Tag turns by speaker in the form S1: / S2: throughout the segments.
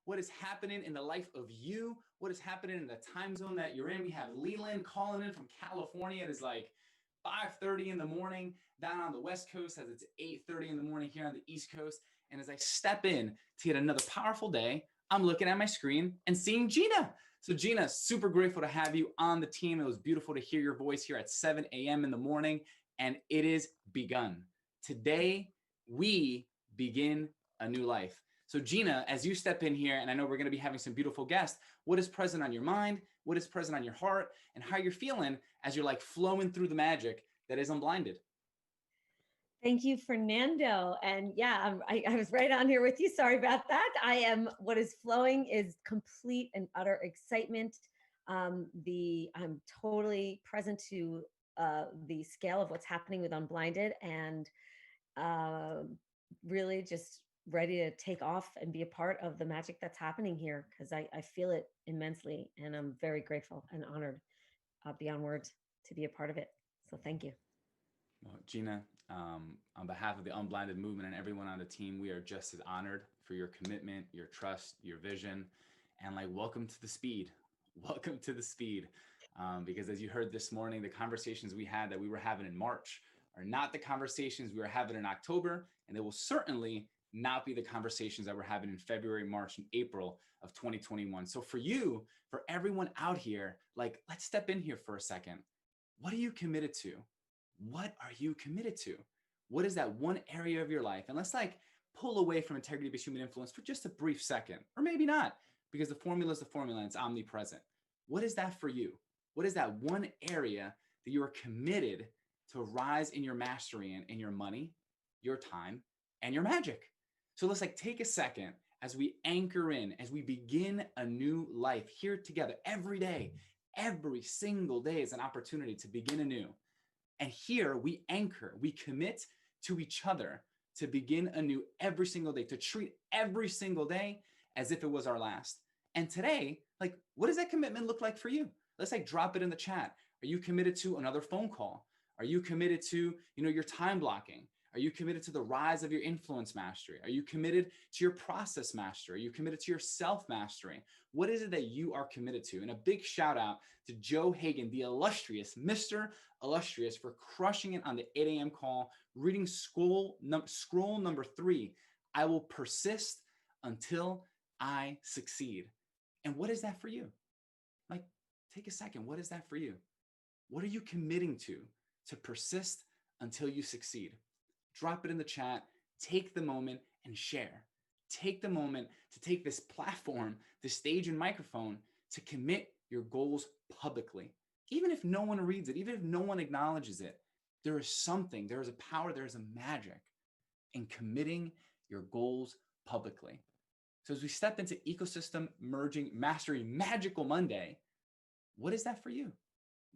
S1: what is happening in the life of you, what is happening in the time zone that you're in. We have Leland calling in from California. It is like 5:30 in the morning down on the West Coast, as it's 8:30 in the morning here on the East Coast. And as I step in to get another powerful day, I'm looking at my screen and seeing Gina. So Gina, super grateful to have you on the team. It was beautiful to hear your voice here at 7 a.m. in the morning, and it is begun. Today, we begin a new life. So Gina, as you step in here, and I know we're going to be having some beautiful guests, what is present on your mind? What is present on your heart? And how you're feeling as you're like flowing through the magic that is Unblinded?
S2: Thank you, Fernando. And yeah, I was right on here with you. Sorry about that. What is flowing is complete and utter excitement. I'm totally present to the scale of what's happening with Unblinded, and really just ready to take off and be a part of the magic that's happening here, because I feel it immensely, and I'm very grateful and honored beyond words to be a part of it. So thank you.
S1: Well, Gina, on behalf of the Unblinded movement and everyone on the team, we are just as honored for your commitment, your trust, your vision, and like, welcome to the speed. Welcome to the speed. Because as you heard this morning, the conversations we had that we were having in March are not the conversations we were having in October, and they will certainly not be the conversations that we're having in February, March, and April of 2021. So for you, for everyone out here, like, let's step in here for a second. What are you committed to? What are you committed to? What is that one area of your life? And let's like pull away from integrity-based human influence for just a brief second, or maybe not, because the formula is the formula and it's omnipresent. What is that for you? What is that one area that you are committed to rise in your mastery in your money, your time, and your magic? So let's like take a second as we anchor in, as we begin a new life here together every day. Every single day is an opportunity to begin anew. And here we anchor, we commit to each other to begin anew every single day, to treat every single day as if it was our last. And today, like, what does that commitment look like for you? Let's like drop it in the chat. Are you committed to another phone call? Are you committed to, your time blocking? Are you committed to the rise of your influence mastery? Are you committed to your process mastery? Are you committed to your self mastery? What is it that you are committed to? And a big shout out to Joe Hagan, the illustrious Mr. Illustrious, for crushing it on the 8 a.m. call, reading scroll number 3. I will persist until I succeed. And what is that for you? Like, take a second. What is that for you? What are you committing to persist until you succeed? Drop it in the chat, take the moment and share. Take the moment to take this platform, this stage and microphone, to commit your goals publicly. Even if no one reads it, even if no one acknowledges it, there is something, there is a power, there is a magic in committing your goals publicly. So as we step into Ecosystem Merging Mastery Magical Monday, what is that for you?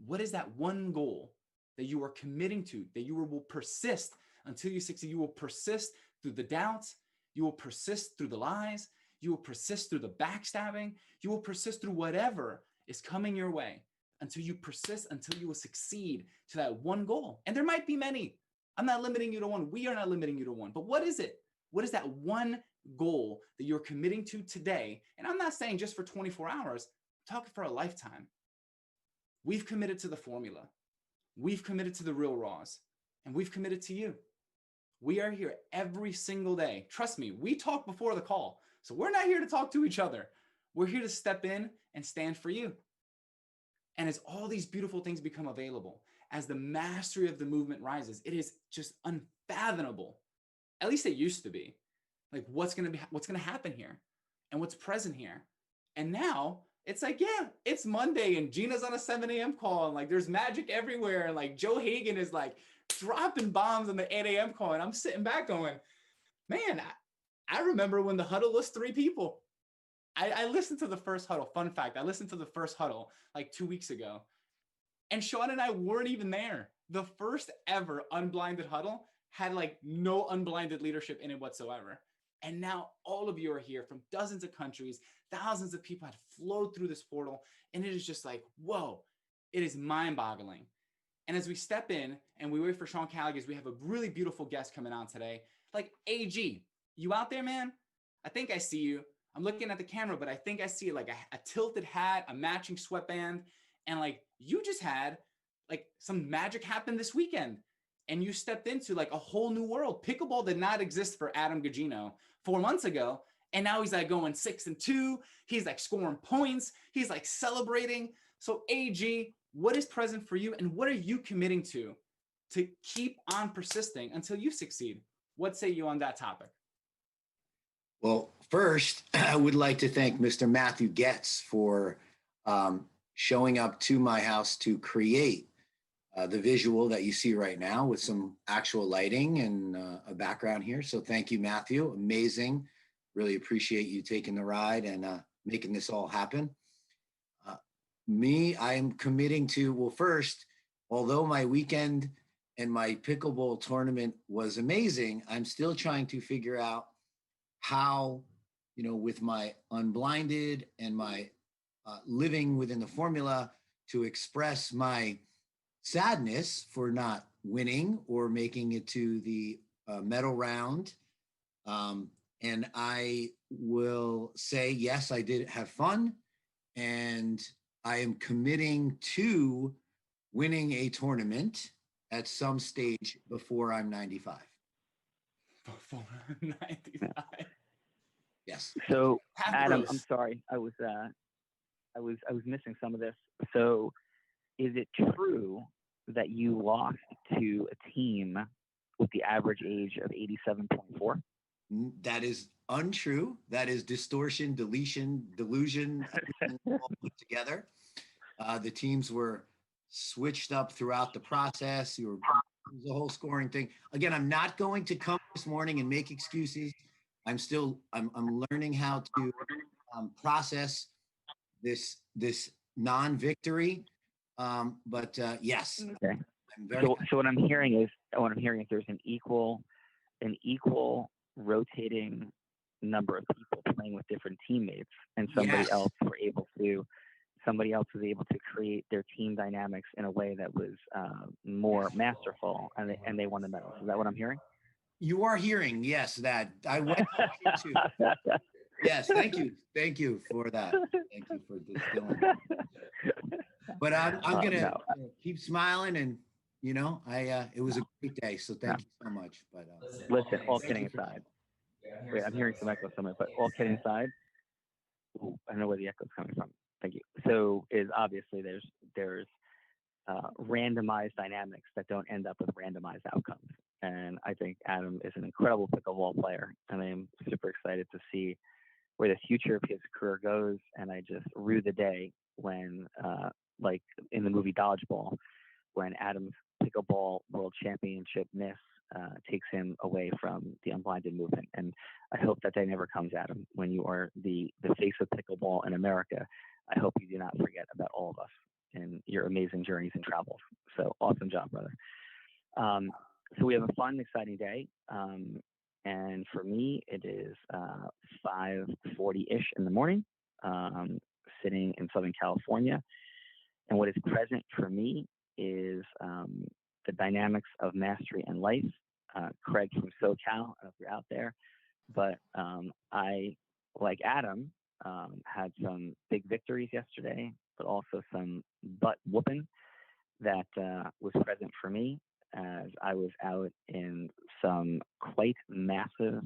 S1: What is that one goal that you are committing to, that you will persist until you succeed? You will persist through the doubts. You will persist through the lies. You will persist through the backstabbing. You will persist through whatever is coming your way until you persist, until you will succeed to that one goal. And there might be many. I'm not limiting you to one. We are not limiting you to one. But what is it? What is that one goal that you're committing to today? And I'm not saying just for 24 hours. I'm talking for a lifetime. We've committed to the formula. We've committed to the real raws. And we've committed to you. We are here every single day. Trust me, we talk before the call. So we're not here to talk to each other. We're here to step in and stand for you. And as all these beautiful things become available, as the mastery of the movement rises, it is just unfathomable. At least it used to be. Like, what's going to happen here and what's present here. And now it's like, yeah, it's Monday and Gina's on a 7 a.m. call and like there's magic everywhere. And like Joe Hagan is like dropping bombs on the 8 a.m. call. And I'm sitting back going, man, I remember when the huddle was 3 people. I listened to the first huddle. Fun fact, I listened to the first huddle like 2 weeks ago. And Sean and I weren't even there. The first ever unblinded huddle had like no unblinded leadership in it whatsoever. And now all of you are here from dozens of countries. Thousands of people had flowed through this portal. And it is just like, whoa, it is mind-boggling. And as we step in and we wait for Sean Callaghan, we have a really beautiful guest coming on today. Like, AG, you out there, man? I think I see you. I'm looking at the camera, but I think I see like a tilted hat, a matching sweatband, and like you just had like some magic happen this weekend, and you stepped into like a whole new world. Pickleball did not exist for Adam Gugino 4 months ago, and now he's like going 6-2. He's like scoring points. He's like celebrating. So AG, what is present for you, and what are you committing to keep on persisting until you succeed? What say you on that topic?
S3: Well, first, I would like to thank Mr. Matthew Getz for showing up to my house to create the visual that you see right now with some actual lighting and a background here. So thank you, Matthew. Amazing. Really appreciate you taking the ride and making this all happen. I am committing to, well, first, although my weekend and my pickleball tournament was amazing, I'm still trying to figure out how, with my Unblinded and my living within the formula, to express my sadness for not winning or making it to the medal round. And I will say, yes, I did have fun, and I am committing to winning a tournament at some stage before I'm 95.
S1: Before 95.
S3: Yes.
S4: So,
S1: Half
S4: Adam,
S1: gross.
S4: I'm sorry, I was missing some of this. So, is it true that you lost to a team with the average age of 87.4?
S3: That is untrue. That is distortion, deletion, delusion, all put together. The teams were switched up throughout the process. It was a whole scoring thing. Again, I'm not going to come this morning and make excuses. I'm learning how to process this non-victory. But yes,
S4: Okay.
S3: I'm very.
S4: So what I'm hearing is there's an equal rotating number of people playing with different teammates, and somebody else was able to create their team dynamics in a way that was more masterful, and they won the medal. Is that what I'm hearing?
S3: You are hearing, yes, that I went to. Yes, thank you for that. Thank you for distilling. But I'm gonna keep smiling, and it was a great day. So thank you so much. But
S4: listen, all kidding aside, wait, I'm hearing some echo somewhere. But all kidding aside, I don't know where the echo's coming from. Thank you. So is obviously there's randomized dynamics that don't end up with randomized outcomes. And I think Adam is an incredible pickleball player, and I am super excited to see where the future of his career goes. And I just rue the day when, like in the movie Dodgeball, when Adam's pickleball world championship miss takes him away from the Unblinded movement. And I hope that day never comes, Adam, when you are the face of pickleball in America. I hope you do not forget about all of us and your amazing journeys and travels. So awesome job, brother. So we have a fun, exciting day. And for me, it is 5:40-ish in the morning, sitting in Southern California. And what is present for me is the dynamics of mastery and life. Craig from SoCal, I don't know if you're out there, but I, like Adam, had some big victories yesterday, but also some butt whooping that was present for me as I was out in some quite massive,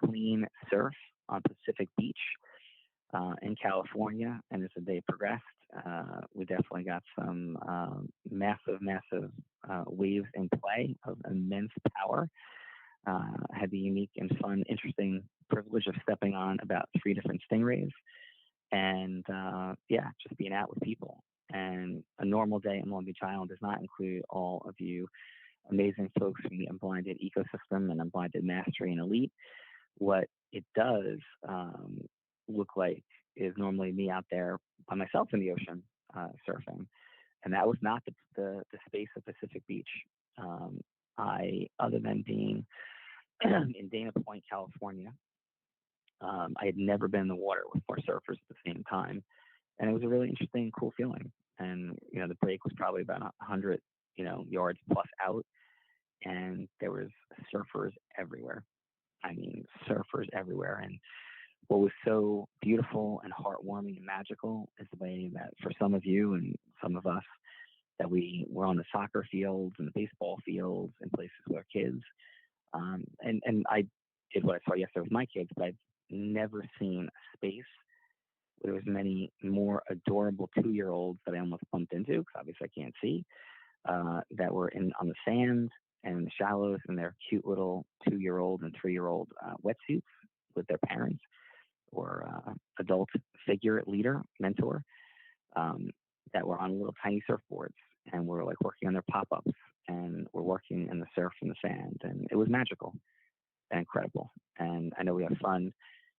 S4: clean surf on Pacific Beach in California. And as the day progressed, we definitely got some massive waves in play of immense power. I had the unique and fun, interesting privilege of stepping on about 3 different stingrays, and just being out with people. And a normal day in Long Beach Island does not include all of you amazing folks from the Unblinded ecosystem and Unblinded Mastery and Elite. What it does look like is normally me out there by myself in the ocean surfing, and that was not the space of Pacific Beach. Other than being in Dana Point, California, I had never been in the water with 4 surfers at the same time, and it was a really interesting, cool feeling. And the break was probably about 100 yards plus out, and there was surfers everywhere. I mean, surfers everywhere. And what was so beautiful and heartwarming and magical is the way that for some of you and some of us that we were on the soccer fields and the baseball fields and places with our kids. And I did what I saw yesterday with my kids, but I've never seen a space where there was many more adorable 2-year-olds that I almost bumped into because obviously I can't see, that were on the sand and the shallows in their cute little 2-year-old and 3-year-old wetsuits with their parents or adult figure leader, mentor, that were on little tiny surfboards and were like working on their pop-ups and were working in the surf and the sand. And it was magical and incredible. And I know we have fun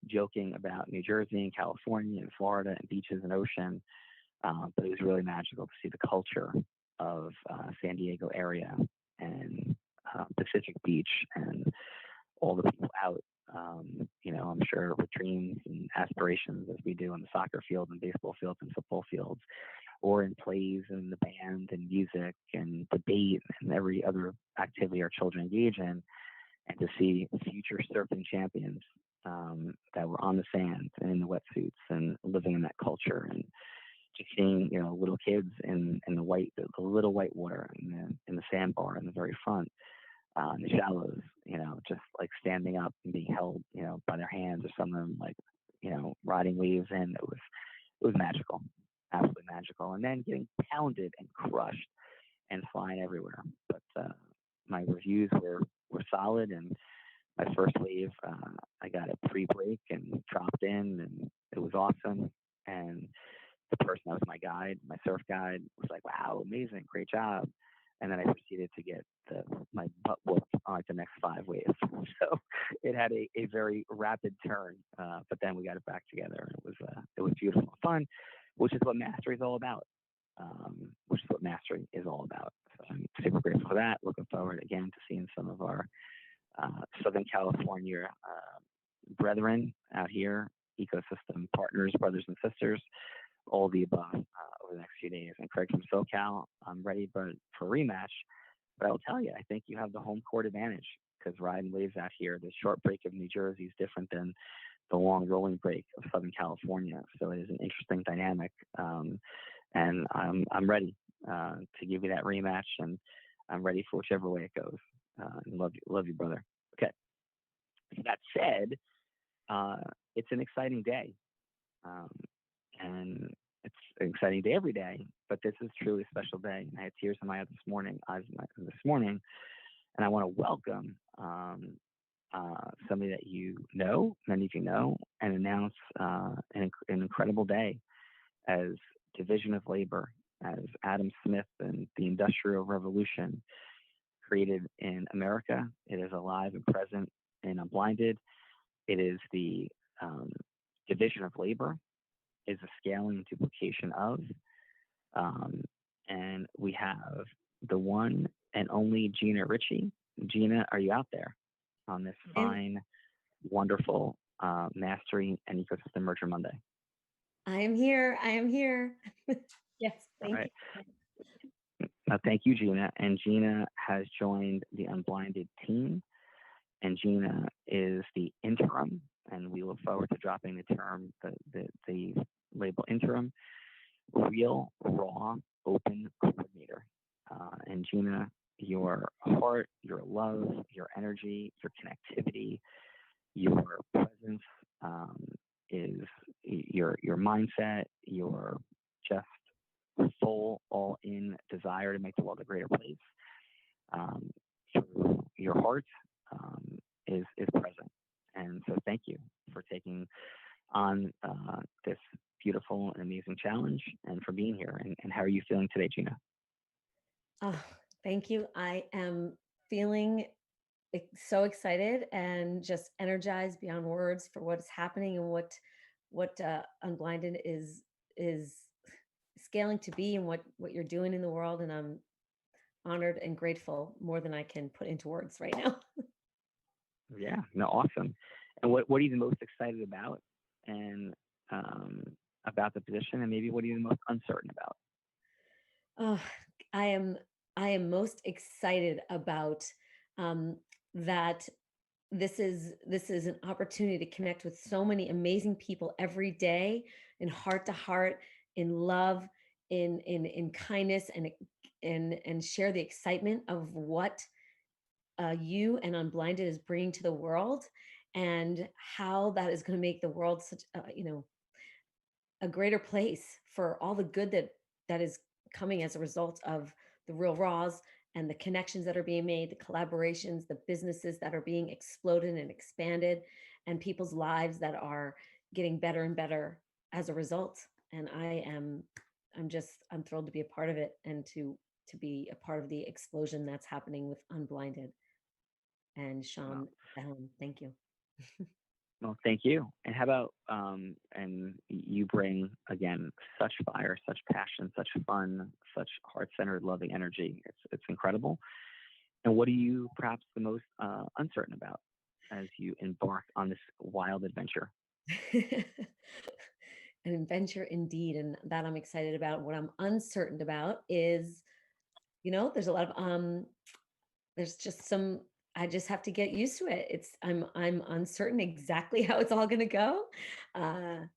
S4: joking about New Jersey and California and Florida and beaches and ocean, but it was really magical to see the culture of San Diego area and Pacific Beach and all the people out, I'm sure with dreams and aspirations as we do on the soccer field and baseball fields and football fields, or in plays and the band and music and debate and every other activity our children engage in, and to see future surfing champions that were on the sand and in the wetsuits and living in that culture, and just seeing little kids in the little white water in the sandbar in the very front, in the shallows, just like standing up and being held by their hands, or some of them like riding waves in. It was magical, absolutely magical, and then getting pounded and crushed and flying everywhere. But my reviews were solid, and my first wave, I got a pre-break and dropped in, and it was awesome. And the person that was my guide, my surf guide, was like, "Wow, amazing, great job." And then I proceeded to get my butt whooped on like the next 5 waves. So it had a very rapid turn, but then we got it back together, and it was beautiful and fun, which is what mastery is all about. So I'm super grateful for that. Looking forward again to seeing some of our Southern California brethren out here, ecosystem partners, brothers and sisters, all the above over the next few days. And Craig from SoCal, I'm ready for a rematch. But I will tell you, I think you have the home court advantage because riding waves out here, the short break of New Jersey is different than the long rolling break of Southern California. So it is an interesting dynamic. And I'm ready to give you that rematch, and I'm ready for whichever way it goes. And love you, brother. Okay. That said, it's an exciting day. And it's an exciting day every day, but this is truly a special day. And I had tears in my eyes this morning, and I want to welcome somebody that many of you know, and announce an incredible day as division of labor, as Adam Smith and the Industrial Revolution created in America. It is alive and present in Unblinded. It is the division of labor, is a scaling and duplication of, and we have the one and only Gina Ritchie. Gina, are you out there on this fine, wonderful Mastery and Ecosystem Merger Monday?
S2: I am here. Yes, thank you.
S4: Thank you, Gina. And Gina has joined the Unblinded team, and Gina is the interim, and we look forward to dropping the term, the label interim, real, raw, open coordinator. And Gina, your heart, your love, your energy, your connectivity, your presence, is your mindset, your just full, all-in desire to make the world a greater place. Through your heart is present. And so thank you for taking on this beautiful and amazing challenge, and for being here. And how are you feeling today, Gina?
S2: Oh, thank you. I am feeling so excited and just energized beyond words for what's happening and what Unblinded is scaling to be, and what you're doing in the world. And I'm honored and grateful, more than I can put into words right now.
S4: Yeah, no, awesome. And what are you the most excited about, and about the position, and maybe what are you the most uncertain about?
S2: Oh, I am most excited about that this is an opportunity to connect with so many amazing people every day, in heart to heart, in love, in kindness, and share the excitement of what you and Unblinded is bringing to the world, and how that is going to make the world such a greater place for all the good that is coming as a result of the real raws, and the connections that are being made, the collaborations, the businesses that are being exploded and expanded, and people's lives that are getting better and better as a result. And I'm thrilled to be a part of it, and to be a part of the explosion that's happening with Unblinded. And Sean, thank you.
S4: Well, thank you. And how about, and you bring, again, such fire, such passion, such fun, such heart-centered, loving energy. It's incredible. And what are you perhaps the most uncertain about as you embark on this wild adventure?
S2: An adventure indeed, and that I'm excited about. What I'm uncertain about is, there's a lot of there's just some, I just have to get used to it. I'm uncertain exactly how it's all going to go. And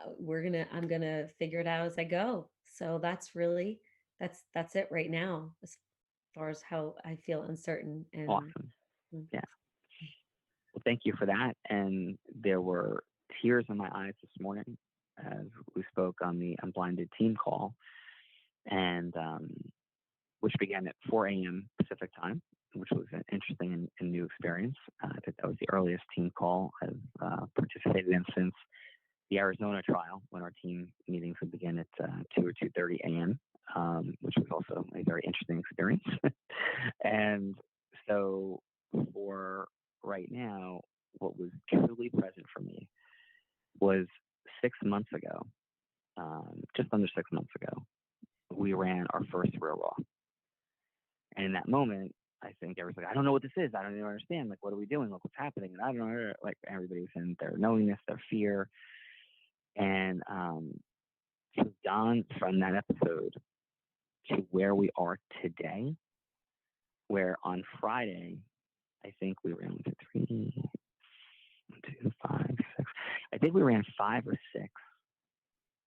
S2: I'm going to figure it out as I go. So that's it right now, as far as how I feel uncertain. And
S4: Awesome.
S2: mm.
S4: Yeah. Well, thank you for that. And there were tears in my eyes this morning as we spoke on the Unblinded team call, and which began at 4 a.m. Pacific time, which was an interesting and new experience. I think that was the earliest team call I've participated in since the Arizona trial, when our team meetings would begin at 2 or 2:30 a.m., which was also a very interesting experience. And so for right now, what was truly present for me was 6 months ago, just under 6 months ago, we ran our first Real Raw. And in that moment, I think everyone's like, I don't know what this is. I don't even understand. Like, what are we doing? Like, what's happening? And I don't know. Like, everybody was in their knowingness, their fear. And so gone from that episode to where we are today, where on Friday, I think we ran 1, 2, 3, 1, 2, 5, 6. I think we ran 5 or 6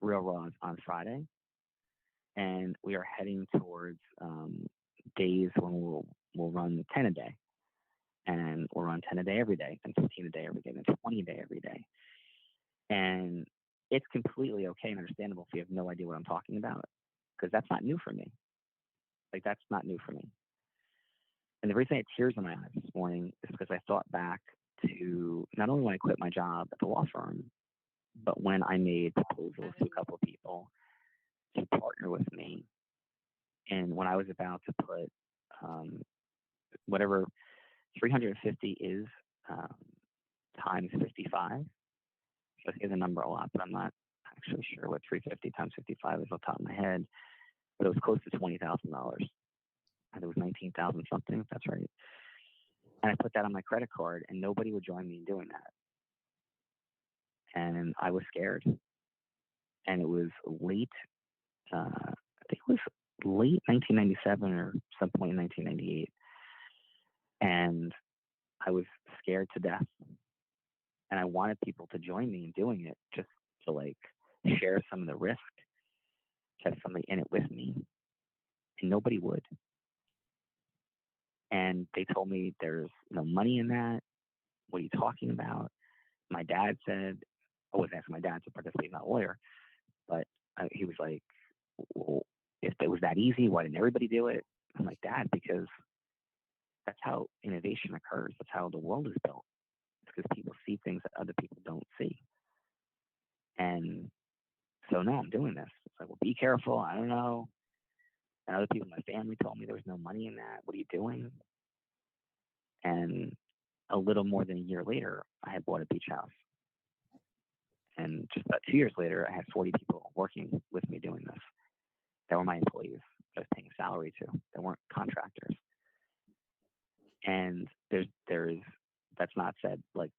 S4: Real Raws on Friday. And we are heading towards days when we'll run 10 a day. And we'll run 10 a day every day, and 15 a day every day, and 20 a day every day. And it's completely okay and understandable if you have no idea what I'm talking about, because that's not new for me. Like, that's not new for me. And the reason I had tears in my eyes this morning is because I thought back to not only when I quit my job at the law firm, but when I made proposals to a couple of people to partner with me. And when I was about to put whatever 350 is times 55. So I say the number a lot, but I'm not actually sure what 350 times 55 is off the top of my head. But it was close to $20,000. I think it was 19,000 something, if that's right. And I put that on my credit card, and nobody would join me in doing that. And I was scared. And it was late, I think it was late 1997 or some point in 1998. And I was scared to death. And I wanted people to join me in doing it, just to like share some of the risk, to have somebody in it with me. And nobody would. And they told me there's no money in that. What are you talking about? My dad said, I wasn't asking my dad to participate, not a lawyer, but he was like, well, if it was that easy, why didn't everybody do it? I'm like, Dad, because that's how innovation occurs. That's how the world is built. It's because people see things that other people don't see. And so, no, I'm doing this. It's like, well, be careful. I don't know. And other people in my family told me there was no money in that. What are you doing? And a little more than a year later, I had bought a beach house. And just about 2 years later, I had 40 people working with me doing this. That were my employees that I was paying salary to. They weren't contractors. And there's that's not said like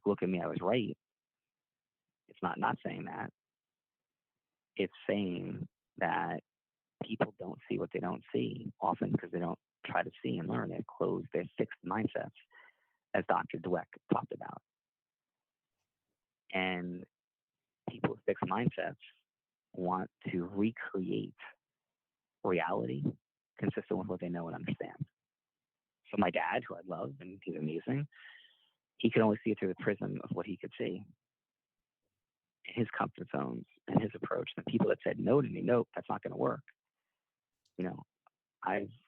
S4: look at me, I was right. It's not saying that. It's saying that people don't see what they don't see often because they don't try to see and learn. They have closed, they have fixed mindsets. as Dr. Dweck talked about. And people with fixed mindsets want to recreate reality consistent with what they know and understand. So my dad, who I love and he's amazing, he could only see it through the prism of what he could see, his comfort zones and his approach. The people that said no to me, nope, that's not going to work. You know,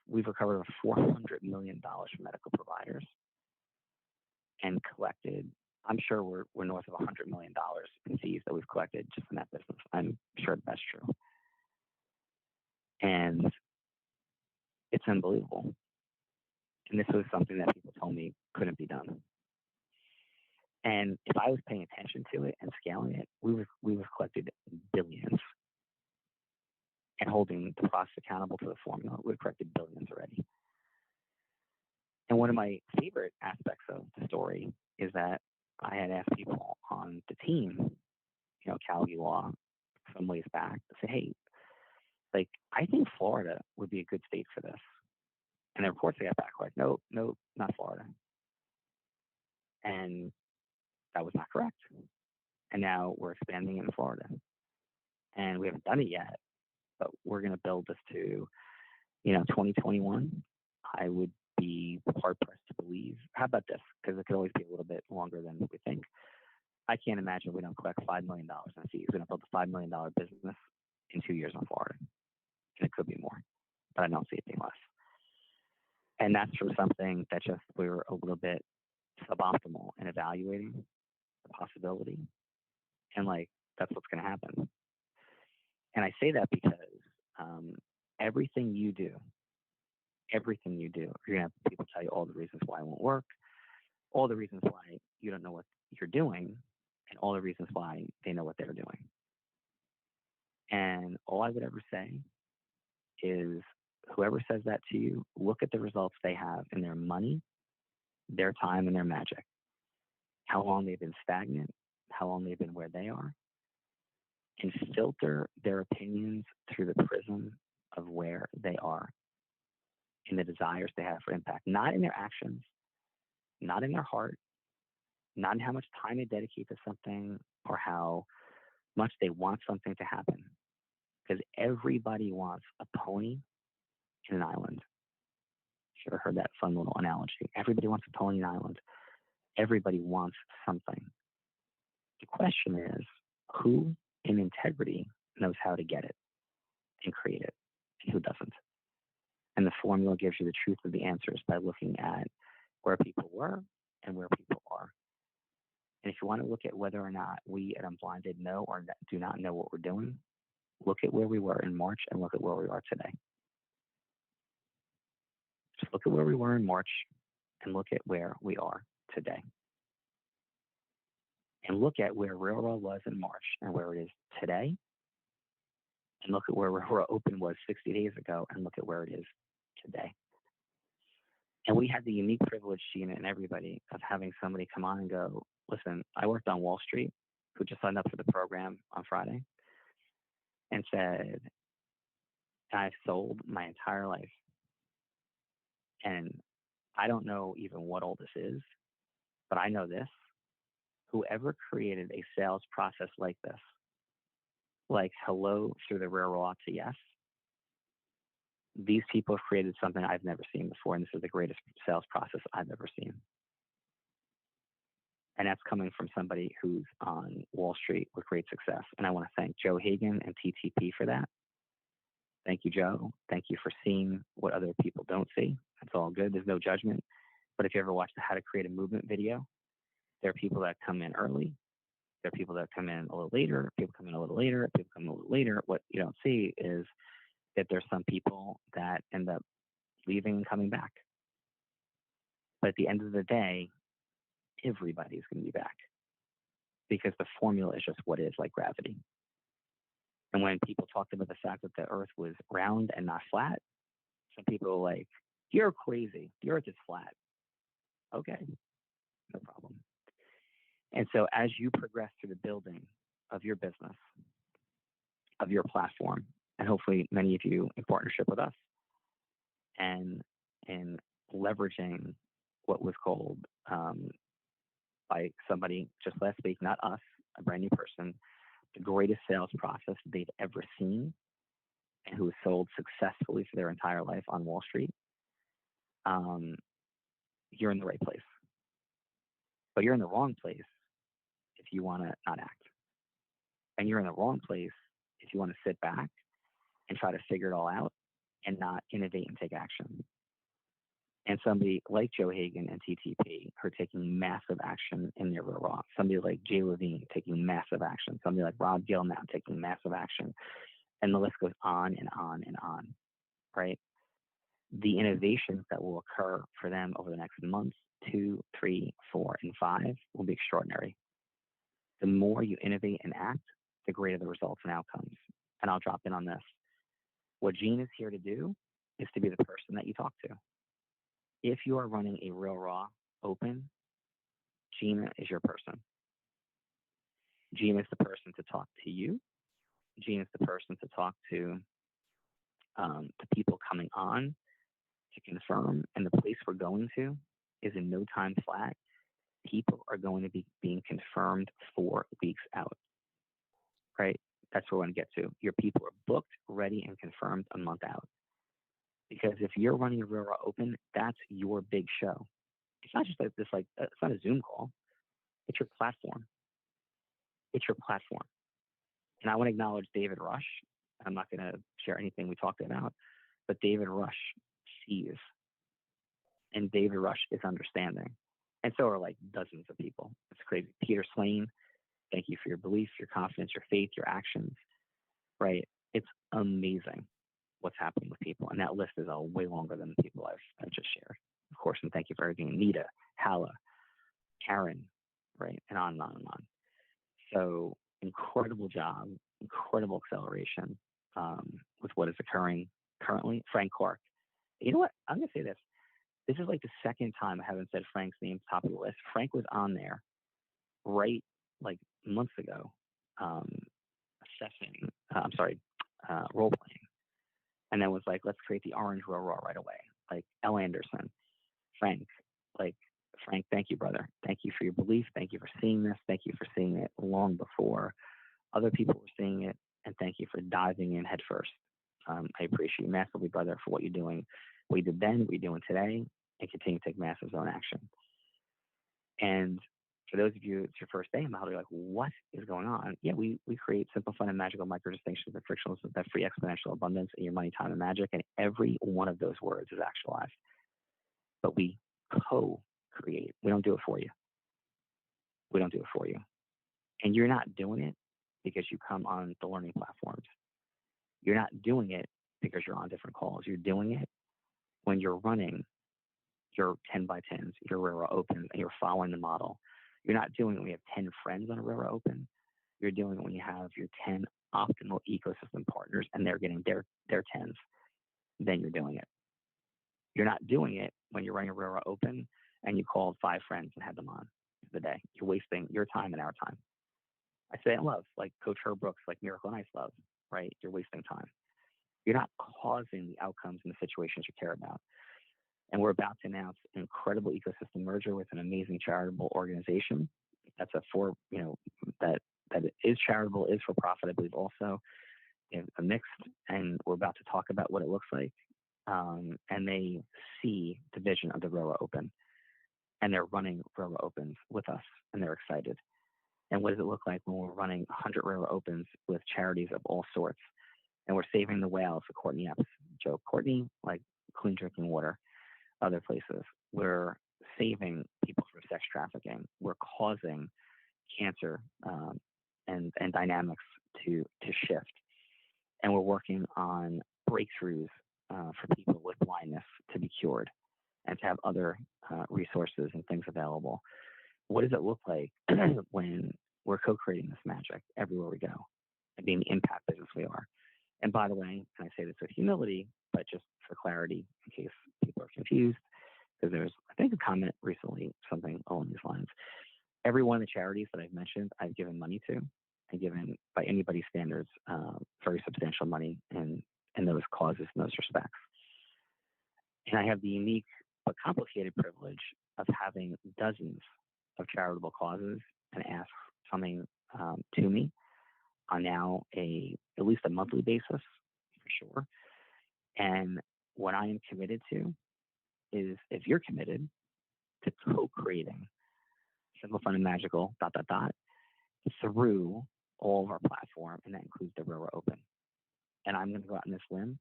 S4: we've recovered over $400 million from medical providers and collected. I'm sure we're north of $100 million in fees that we've collected just in that business. I'm sure that's true, and it's unbelievable. And this was something that people told me couldn't be done. And if I was paying attention to it and scaling it, we would have collected billions. And holding the process accountable to the formula, we've collected billions already. And one of my favorite aspects of the story is that I had asked people on the team, you know, Cal Law, some ways back, to say, hey, like, I think Florida would be a good state for this. And the reports I got back were like, no, not Florida. And that was not correct. And now we're expanding in Florida. And we haven't done it yet, but we're going to build this to, 2021. I would be hard-pressed to believe. How about this? Because it could always be a little bit longer than we think. I can't imagine we don't collect $5 million in fees. We're going to build a $5 million business in 2 years in Florida. And it could be more, but I don't see it being less. And that's from something that just we were a little bit suboptimal in evaluating the possibility. And that's what's going to happen. And I say that because everything you do, you're going to have people tell you all the reasons why it won't work, all the reasons why you don't know what you're doing, and all the reasons why they know what they're doing. And all I would ever say is, whoever says that to you, look at the results they have in their money, their time, and their magic. How long they've been stagnant, how long they've been where they are, and filter their opinions through the prism of where they are and the desires they have for impact, not in their actions, not in their heart, not in how much time they dedicate to something or how much they want something to happen. Because everybody wants a pony in an island. Should have heard that fun little analogy. Everybody wants a pony in an island. Everybody wants something. The question is, who in integrity knows how to get it and create it, and who doesn't? And the formula gives you the truth of the answers by looking at where people were and where people are. And if you want to look at whether or not we at Unblinded know or do not know what we're doing, look at where we were in March and look at where we are today. Just look at where we were in March and look at where we are today. And look at where Railroad was in March and where it is today. And look at where Railroad Open was 60 days ago and look at where it is today. And we had the unique privilege, Gina and everybody, of having somebody come on and go, listen, I worked on Wall Street, who just signed up for the program on Friday, and said, I've sold my entire life. And I don't know even what all this is, but I know this. Whoever created a sales process like this, like hello through the railroad to yes, these people have created something I've never seen before, and this is the greatest sales process I've ever seen. And that's coming from somebody who's on Wall Street with great success. And I want to thank Joe Hagan and TTP for that. Thank you, Joe. Thank you for seeing what other people don't see. That's all good. There's no judgment. But if you ever watch the How to Create a Movement video, there are people that come in early. There are people that come in a little later. People come in a little later. People come in a little later. What you don't see is that there's some people that end up leaving and coming back. But at the end of the day, everybody's going to be back because the formula is just what is, like gravity. And when people talked about the fact that the earth was round and not flat, some people were like, you're crazy. The earth is flat. Okay, no problem. And so as you progress through the building of your business, of your platform, and hopefully many of you in partnership with us and leveraging what was called by somebody just last week, not us, a brand new person, the greatest sales process they've ever seen, and who has sold successfully for their entire life on Wall Street, you're in the right place. But you're in the wrong place if you want to not act. And you're in the wrong place if you want to sit back and try to figure it all out and not innovate and take action. And somebody like Joe Hagan and TTP are taking massive action in their real raw. Somebody like Jay Levine taking massive action. Somebody like Rob Gill now taking massive action. And the list goes on and on and on, right? The innovations that will occur for them over the next month, 2, 3, 4, and 5 will be extraordinary. The more you innovate and act, the greater the results and outcomes. And I'll drop in on this. What Gene is here to do is to be the person that you talk to. If you are running a real raw open, Gina is your person. Gina is the person to talk to you. Gina is the person to talk to people coming on to confirm. And the place we're going to is in no time flat. People are going to be being confirmed 4 weeks out, right? That's where we're going to get to. Your people are booked, ready, and confirmed a month out. Because if you're running a real raw open, that's your big show. It's not just like this, it's not a Zoom call. It's your platform. It's your platform. And I want to acknowledge David Rush. I'm not going to share anything we talked about, but David Rush sees, and David Rush is understanding. And so are like dozens of people. It's crazy. Peter Swain, thank you for your belief, your confidence, your faith, your actions, right? It's amazing what's happening with people. And that list is way longer than the people I've just shared, of course. And thank you for everything. Nita, Hala, Karen, right? And on and on and on. So incredible job, incredible acceleration with what is occurring currently. Frank Clark. You know what? I'm going to say this. This is like the second time I haven't said Frank's name top of the list. Frank was on there right like months ago, role playing. And then was like, let's create the orange raw right away. Like L. Anderson, Frank, thank you, brother. Thank you for your belief. Thank you for seeing this. Thank you for seeing it long before other people were seeing it. And thank you for diving in head first. I appreciate you massively, brother, for what you're doing, what you did then, what you're doing today, and continue to take massive zone action. And for those of you, it's your first day in Huddle, you're like, what is going on? Yeah, we create simple, fun, and magical micro distinctions and frictionless that free exponential abundance in your money, time, and magic. And every one of those words is actualized. But we co-create. We don't do it for you. We don't do it for you. And you're not doing it because you come on the learning platforms. You're not doing it because you're on different calls. You're doing it when you're running your 10 by 10s, your Rara Open, and you're following the model. You're not doing it when you have 10 friends on a Rara Open. You're doing it when you have your 10 optimal ecosystem partners and they're getting their 10s. Then you're doing it. You're not doing it when you're running a Rara Open and you called 5 friends and had them on the day. You're wasting your time and our time. I say it in love, like Coach Herb Brooks, like Miracle on Ice love, right? You're wasting time. You're not causing the outcomes in the situations you care about. And we're about to announce an incredible ecosystem merger with an amazing charitable organization. That's that is charitable, is for profit, I believe also, a mix. And we're about to talk about what it looks like. And they see the vision of the Rara Open. And they're running Rara Opens with us, and they're excited. And what does it look like when we're running 100 Rara Opens with charities of all sorts? And we're saving the whales for Courtney Epps. Joe Courtney, like clean drinking water, other places. We're saving people from sex trafficking. We're causing cancer and dynamics to shift. And we're working on breakthroughs for people with blindness to be cured and to have other resources and things available. What does it look like when we're co-creating this magic everywhere we go and being the impact business we are? And by the way, and I say this with humility, but just for clarity, in case people are confused, because there's, I think, a comment recently, something along these lines. Every one of the charities that I've mentioned, I've given money to, and given, by anybody's standards, very substantial money in those causes, in those respects. And I have the unique but complicated privilege of having dozens of charitable causes and asks coming to me on now at least a monthly basis for sure. And what I am committed to is, if you're committed to co-creating simple, fun, and magical ... through all of our platform, and that includes the Railroad Open. And I'm going to go out on this limb.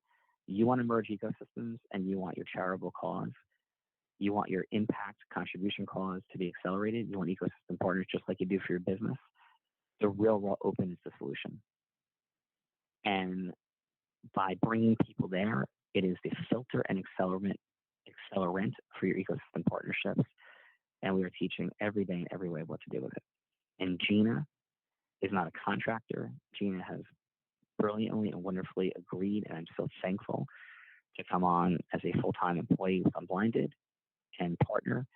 S4: You want to merge ecosystems, and you want your charitable cause, you want your impact contribution cause to be accelerated, you want ecosystem partners just like you do for your business. The Railroad Open is the solution. And by bringing people there, it is the filter and accelerant for your ecosystem partnerships. And we are teaching every day and every way what to do with it. And Gina is not a contractor. Gina has brilliantly and wonderfully agreed, and I'm so thankful to come on as a full-time employee with Unblinded and partner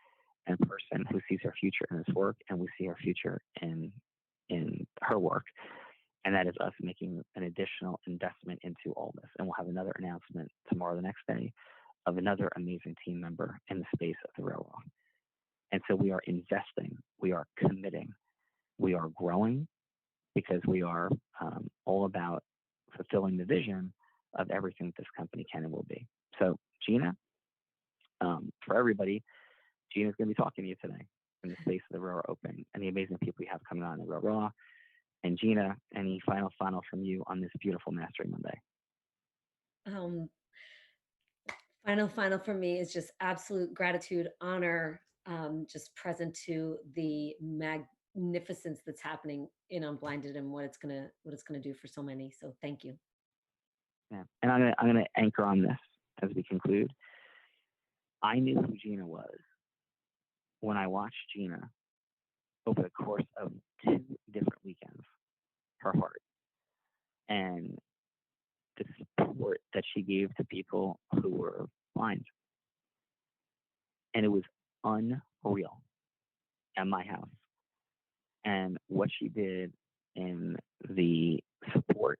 S4: and person who sees her future in this work, and we see her future in her work. And that is us making an additional investment into all this. And we'll have another announcement tomorrow, the next day, of another amazing team member in the space of the railroad. And so we are investing, we are committing, we are growing, because we are all about fulfilling the vision of everything this company can and will be. So Gina, for everybody, Gina's going to be talking to you today in the space of the Railroad Open and the amazing people we have coming on the Railroad. And Gina, any final from you on this beautiful Mastery Monday?
S2: Final for me is just absolute gratitude, honor, just present to the magnificence that's happening in Unblinded and what it's gonna do for so many. So thank you.
S4: Yeah, and I'm gonna anchor on this as we conclude. I knew who Gina was when I watched Gina over the course of 2 different weekends, her heart and the support that she gave to people who were blind. And it was unreal at my house. And what she did in the support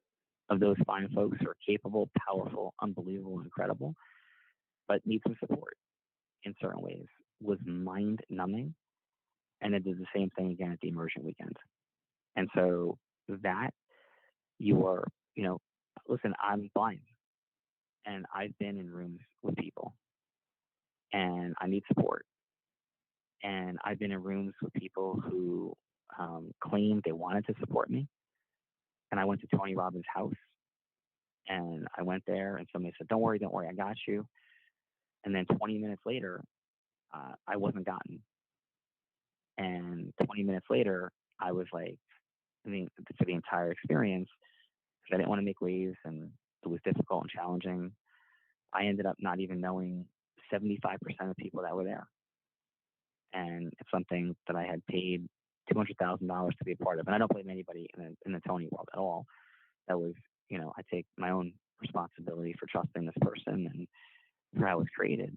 S4: of those fine folks who are capable, powerful, unbelievable, incredible, but need some support in certain ways was mind-numbing. And it did the same thing again at the immersion weekend. And so that listen, I'm blind, and I've been in rooms with people, and I need support. And I've been in rooms with people who claimed they wanted to support me. And I went to Tony Robbins' house, and I went there, and somebody said, don't worry, I got you. And then 20 minutes later, I wasn't gotten. And 20 minutes later, I was like, for the entire experience, because I didn't want to make waves, and it was difficult and challenging, I ended up not even knowing 75% of people that were there. And it's something that I had paid $200,000 to be a part of. And I don't blame anybody in the Tony world at all. That was, I take my own responsibility for trusting this person and for how it was created.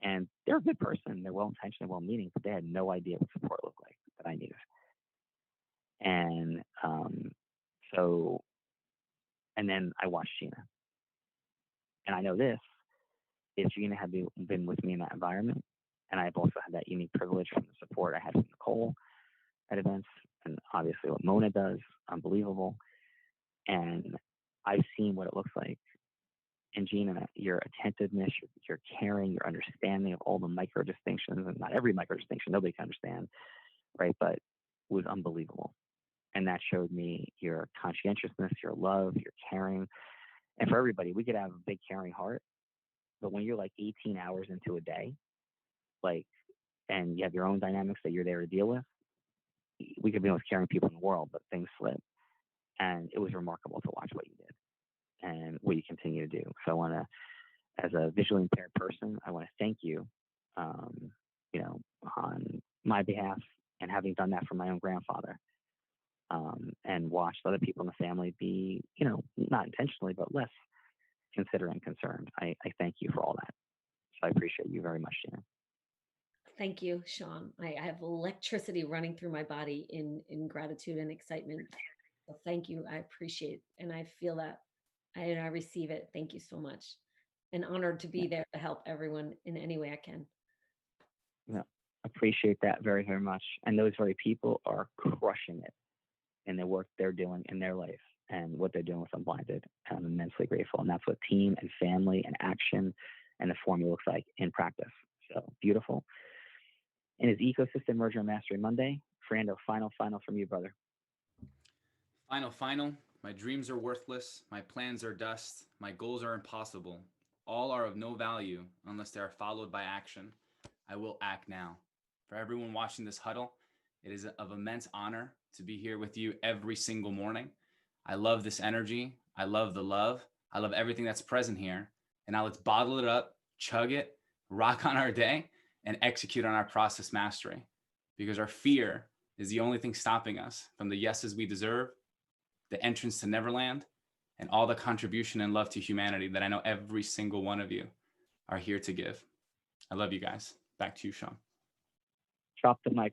S4: And they're a good person. They're well-intentioned, well-meaning, but they had no idea what support looked like that I needed. And and then I watched Gina. And I know this, if Gina had been with me in that environment, and I've also had that unique privilege from the support I had from Nicole at events, and obviously what Mona does, unbelievable. And I've seen what it looks like. And Gina, your attentiveness, your caring, your understanding of all the micro distinctions, and not every micro distinction, nobody can understand, right? But it was unbelievable. And that showed me your conscientiousness, your love, your caring. And for everybody, we could have a big caring heart, but when you're like 18 hours into a day, and you have your own dynamics that you're there to deal with, we could be the most caring people in the world, but things slip. And it was remarkable to watch what you did and what you continue to do. So I want to, as a visually impaired person, I want to thank you, on my behalf, and having done that for my own grandfather, and watched other people in the family be, not intentionally, but less considerate and concerned. I thank you for all that. So I appreciate you very much, Gina.
S2: Thank you, Sean. I have electricity running through my body in gratitude and excitement. So thank you. I appreciate, and I feel that, and I receive it. Thank you so much. And honored to be there to help everyone in any way I can.
S4: Yeah. Appreciate that very, very much. And those very people are crushing it in the work they're doing in their life and what they're doing with Unblinded. I'm immensely grateful. And that's what team and family and action and the formula looks like in practice. So beautiful. And his ecosystem merger and mastery Monday. Fernando, final from you, brother.
S1: Final. My dreams are worthless. My plans are dust. My goals are impossible. All are of no value unless they are followed by action. I will act now. For everyone watching this huddle, it is of immense honor to be here with you every single morning. I love this energy. I love the love. I love everything that's present here. And now let's bottle it up, chug it, rock on our day, and execute on our process mastery. Because our fear is the only thing stopping us from the yeses we deserve, the entrance to Neverland, and all the contribution and love to humanity that I know every single one of you are here to give. I love you guys. Back to you, Sean.
S4: Drop the mic,